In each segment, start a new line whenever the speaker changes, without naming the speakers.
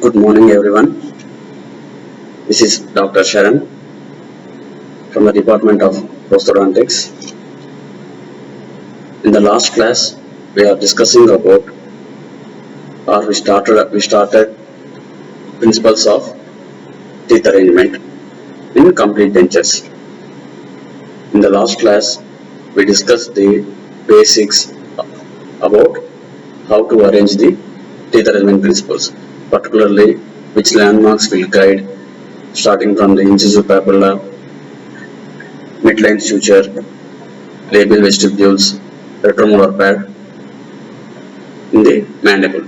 Good morning, everyone. This is Dr. Sharan from the Department of Prosthodontics. In the last class, we are discussing about, or we started principles of teeth arrangement in complete dentures. In the last class, we discussed the basics about how to arrange the teeth arrangement principles, particularly which landmarks will guide starting from the incisive papilla, midline suture, labial vestibules, retromolar pad in the mandible.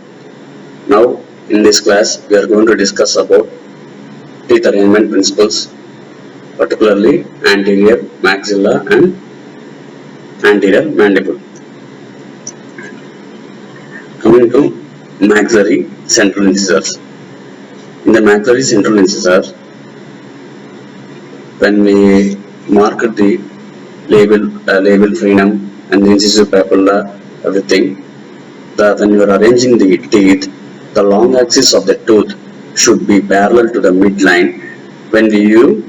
Now, in this class, we are going to discuss about teeth arrangement principles, particularly anterior maxilla and anterior mandible. Coming to maxillary central incisors. In the maxillary central incisor, when we mark the labial frenum and the incisive papilla, everything, when you are arranging the teeth, the long axis of the tooth should be parallel to the midline when we view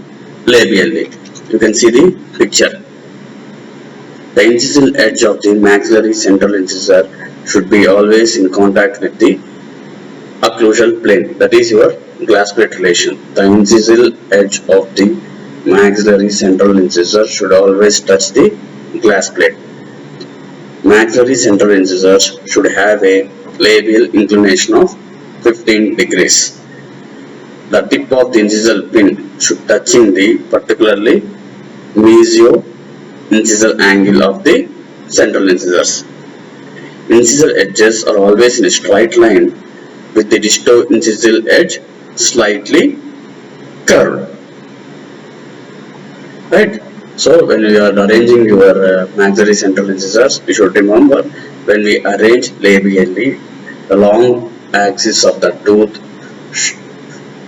labially. You can see the picture. The incisal edge of the maxillary central incisor should be always in contact with the occlusal plane, that is your glass plate relation. The incisal edge of the maxillary central incisor should always touch the glass plate. Maxillary central incisors should have a labial inclination of 15 degrees. The tip of the incisal pin should touch in the particularly mesio-incisal angle of the central incisors. Incisal edges are always in a straight line with the disto-incisal edge slightly curved. Right? So when we are arranging your maxillary central incisors, you should remember when we arrange labially, the long axis of the tooth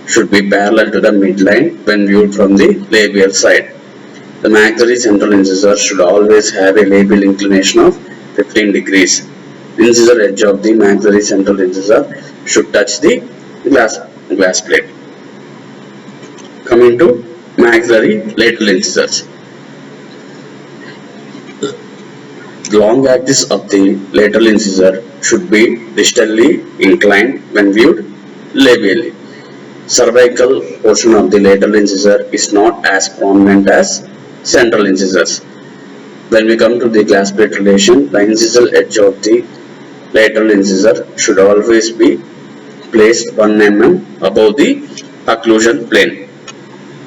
should be parallel to the midline when viewed from the labial side. The maxillary central incisor should always have a labial inclination of 15 degrees. Incisor edge of the maxillary central incisor should touch the glass plate. Coming to maxillary lateral incisors. The long axis of the lateral incisor should be distally inclined when viewed labially. Cervical portion of the lateral incisor is not as prominent as central incisors. When we come to the glass plate relation, the incisal edge of the lateral incisor should always be placed 1 mm above the occlusal plane.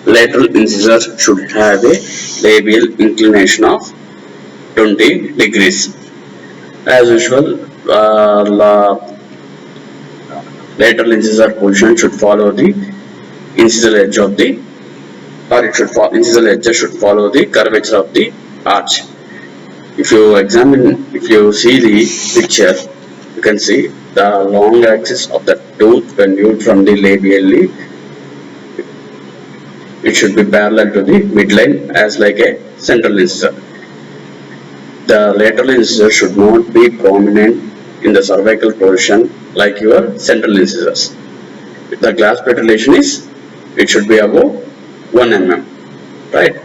Lateral incisor should have a labial inclination of 20 degrees. As usual, lateral incisor position should follow the incisal edge of the, or it should follow, incisal edge should follow the curvature of the arch. If you see the picture, you can see the long axis of the tooth when viewed from the labially. It should be parallel to the midline as like a central incisor. The lateral incisor should not be prominent in the cervical portion like your central incisors. The glass plate relation is, it should be above 1 mm. Right?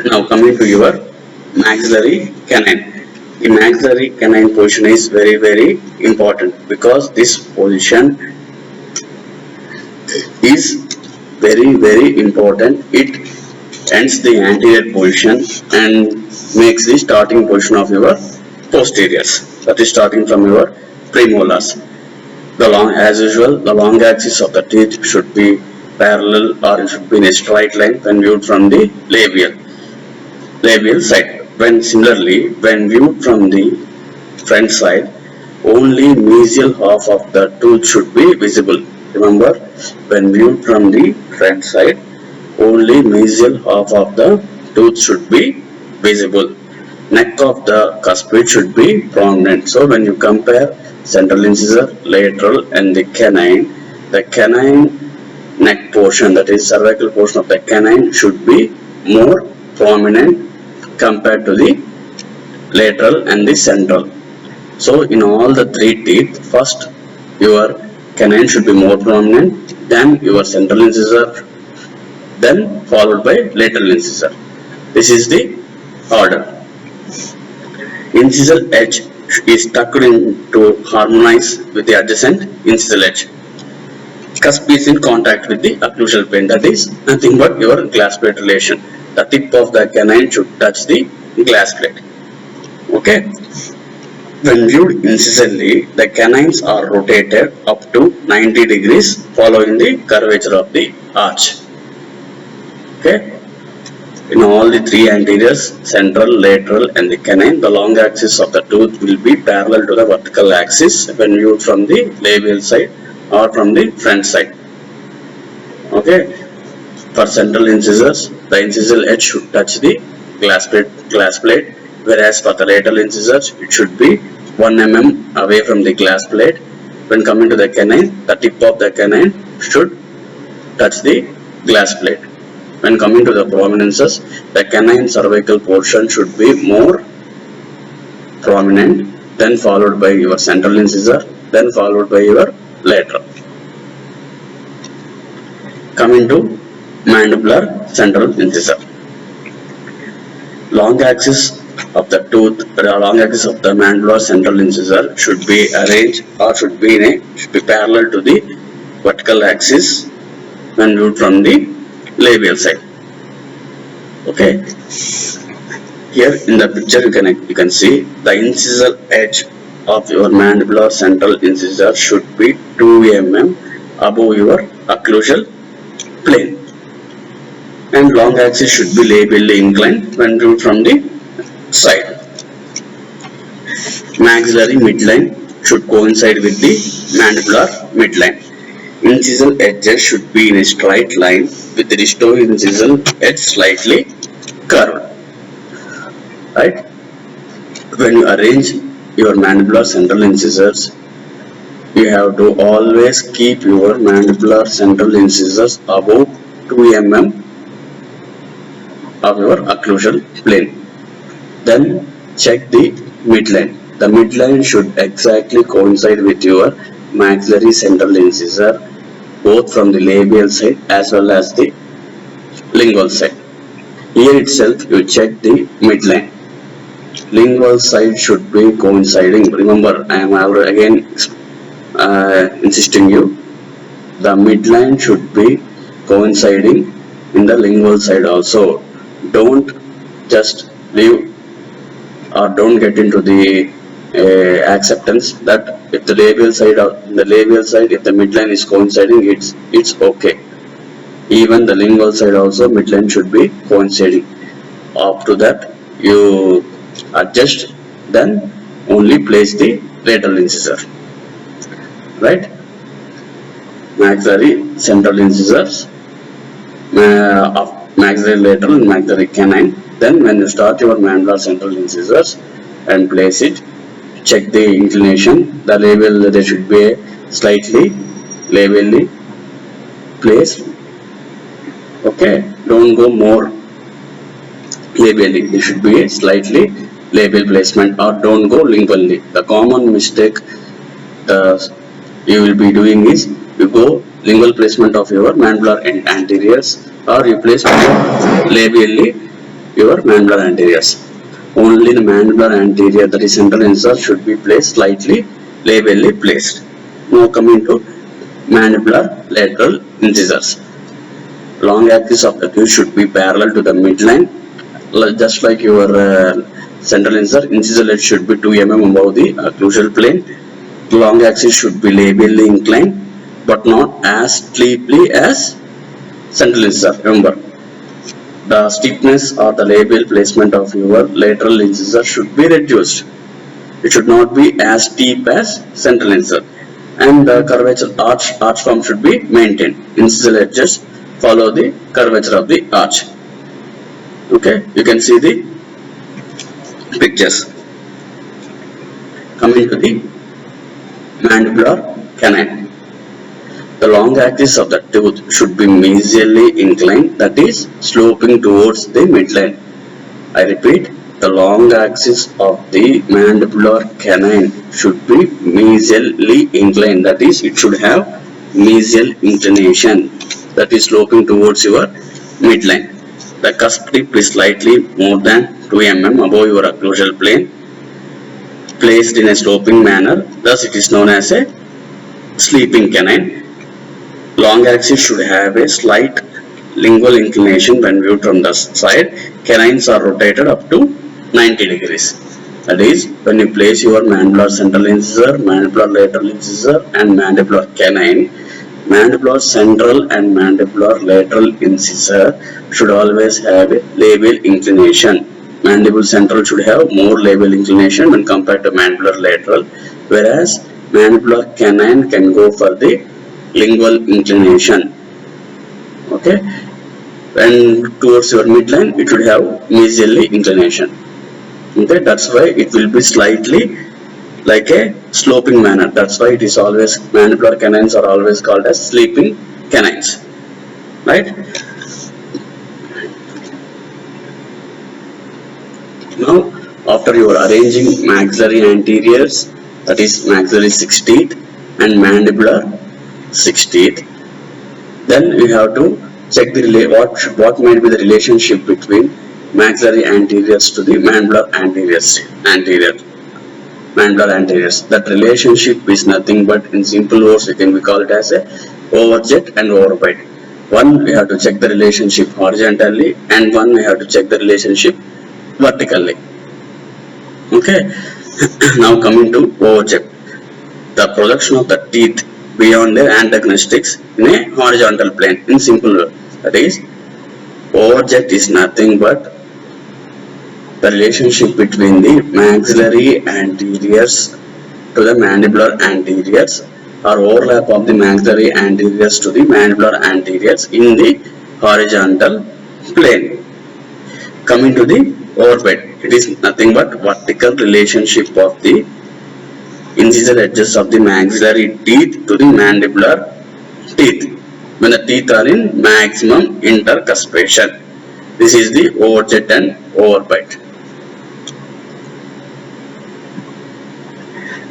Now coming to your maxillary canine. The maxillary canine position is very important because this position is very important. It ends the anterior position and makes the starting position of your posteriors, that is starting from your premolars. As usual, the long axis of the teeth should be parallel, or it should be in a straight line when viewed from the labial side. Similarly, when viewed from the front side, only mesial half of the tooth should be visible. Remember, when viewed from the front side, only mesial half of the tooth should be visible. Neck of the cuspid should be prominent. So when you compare central incisor, lateral and the canine neck portion, that is cervical portion of the canine, should be more prominent compared to the lateral and the central. So in all the three teeth, first your canine should be more prominent than your central incisor, then followed by lateral incisor. This is the order. Incisal edge is tucked in to harmonize with the adjacent incisal edge. Cusp is in contact with the occlusal plane, that is nothing but your glass plate relation. The tip of the canine should touch the glass plate. Okay. When viewed incisally, the canines are rotated up to 90 degrees following the curvature of the arch. Okay. In all the three anteriors, central, lateral and the canine, the long axis of the tooth will be parallel to the vertical axis when viewed from the labial side or from the front side. Okay. For central incisors, the incisal edge should touch the glass plate, whereas for the lateral incisors, it should be 1 mm away from the glass plate. When coming to the canine, the tip of the canine should touch the glass plate. When coming to the prominences, the canine cervical portion should be more prominent, then followed by your central incisor, then followed by your lateral. Coming to mandibular central incisor. Long axis of the tooth, long axis of the mandibular central incisor should be arranged or should be parallel to the vertical axis when viewed from the labial side. Okay. Here in the picture you can see the incisal edge of your mandibular central incisor should be 2 mm above your occlusal plane, and long axis should be labially inclined when viewed from the side. Maxillary midline should coincide with the mandibular midline. Incisal edges should be in a straight line with the disto-incisal edge slightly curved. Right? When you arrange your mandibular central incisors, you have to always keep your mandibular central incisors above 2 mm of your occlusal plane. Then check the midline. The midline should exactly coincide with your maxillary central incisor, both from the labial side as well as the lingual side. Here itself you check the midline. Lingual side should be coinciding. Remember, I am again insisting you, the midline should be coinciding in the lingual side also. Don't just leave or don't get into the acceptance that if the labial side if the midline is coinciding, it's okay. Even the lingual side also midline should be coinciding. Up to that you adjust, then only place the lateral incisor. Right? Maxillary central incisors, maxillary lateral and maxillary canine. Then when you start your mandibular central incisors and place it, check the inclination. The labial, there should be slightly labially placed. Okay, don't go more labially. There should be a slightly labial placement, or don't go lingually. The common mistake you will be doing is you go lingual placement of your mandibular anteriors, or you place labially your mandibular anteriors. Only the mandibular anterior, that is central incisor, should be placed slightly labially placed. Now coming to mandibular lateral incisors. Long axis of the tooth should be parallel to the midline, just like your central incisor. Incisal edge should be 2 mm above the occlusal plane. Long axis should be labially inclined, but not as steeply as central incisor. Remember, the steepness or the labial placement of your lateral incisor should be reduced. It should not be as steep as central incisor, and the curvature arch form should be maintained. Incisal edges follow the curvature of the arch. Okay, you can see the pictures. Coming to the mandibular canine. The long axis of the tooth should be mesially inclined, that is sloping towards the midline. I repeat, The long axis of the mandibular canine should be mesially inclined. That is, it should have mesial inclination, that is sloping towards your midline. The cusp tip is slightly more than 2 mm above your occlusal plane, placed in a sloping manner. Thus, it is known as a sleeping canine. Long axis should have a slight lingual inclination when viewed from the side. Canines are rotated up to 90 degrees. That is, when you place your mandibular central incisor, mandibular lateral incisor and mandibular canine, mandibular central and mandibular lateral incisor should always have a labial inclination. Mandibular central should have more labial inclination when compared to mandibular lateral, whereas mandibular canine can go for the lingual inclination. Okay, and towards your midline it should have mesially inclination. Okay, that's why it will be slightly like a sloping manner. That's why it is always, mandibular canines are always called as sleeping canines, right? Now, after you are arranging maxillary anteriors, that is maxillary 6th teeth and mandibular 6th teeth, then we have to check the what might be the relationship between maxillary anteriors to the mandibular anteriors. That relationship is nothing but, in simple words, we call it as a overjet and overbite. One, we have to check the relationship horizontally, and one we have to check the relationship vertically. Okay. Now coming to overjet, the projection of the teeth beyond their antagonistics in a horizontal plane. In simple word, that is, overjet is nothing but the relationship between the maxillary anteriors to the mandibular anteriors, or overlap of the maxillary anteriors to the mandibular anteriors in the horizontal plane. Coming to the overbite, it is nothing but vertical relationship of the incisor edges of the maxillary teeth to the mandibular teeth when the teeth are in maximum intercuspation. This is the overjet and overbite.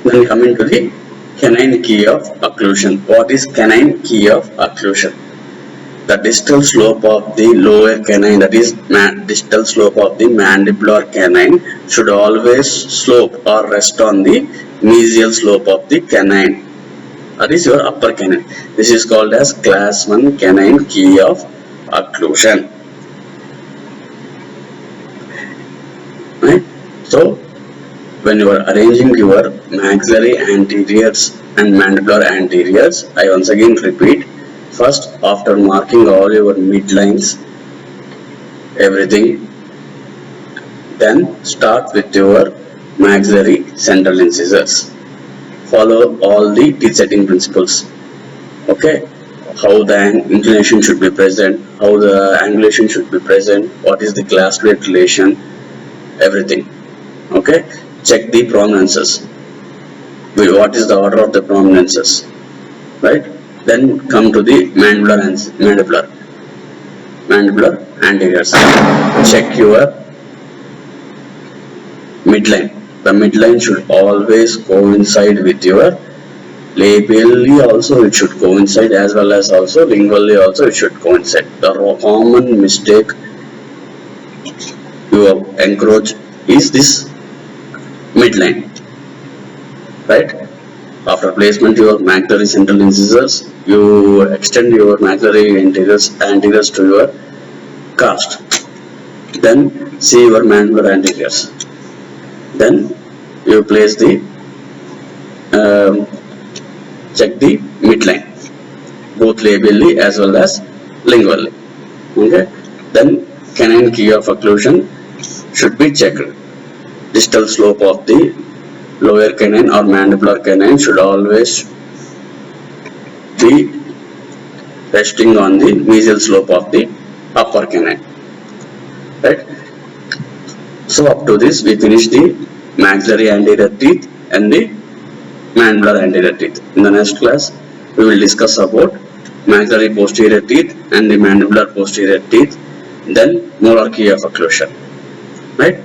Then coming to the canine key of occlusion. What is canine key of occlusion? The distal slope of the lower canine, that is distal slope of the mandibular canine, should always slope or rest on the mesial slope of the canine, that is your upper canine. This is called as class 1 canine key of occlusion. Right? So, when you are arranging your maxillary anteriors and mandibular anteriors, I once again repeat, first, after marking all your midlines, everything, then start with your maxillary central incisors. Follow all the teeth setting principles. Okay, how the inclination should be present, how the angulation should be present, what is the class plate relation, everything. Okay, check the prominences. What is the order of the prominences, right? Then come to the mandibular anteriors. Check your midline. The midline should always coincide with your labially, also it should coincide, as well as also lingually also it should coincide. The common mistake you encroach is this midline, right? After placement your maxillary central incisors, you extend your maxillary anteriors to your cast. Then see your mandibular anteriors. Then you place the check the midline, both labially as well as lingually. Okay. Then canine key of occlusion should be checked. Distal slope of the lower canine or mandibular canine should always be resting on the mesial slope of the upper canine, right? So up to this we finish the maxillary anterior teeth and the mandibular anterior teeth. In the next class we will discuss about maxillary posterior teeth and the mandibular posterior teeth, then molar key of occlusion, right?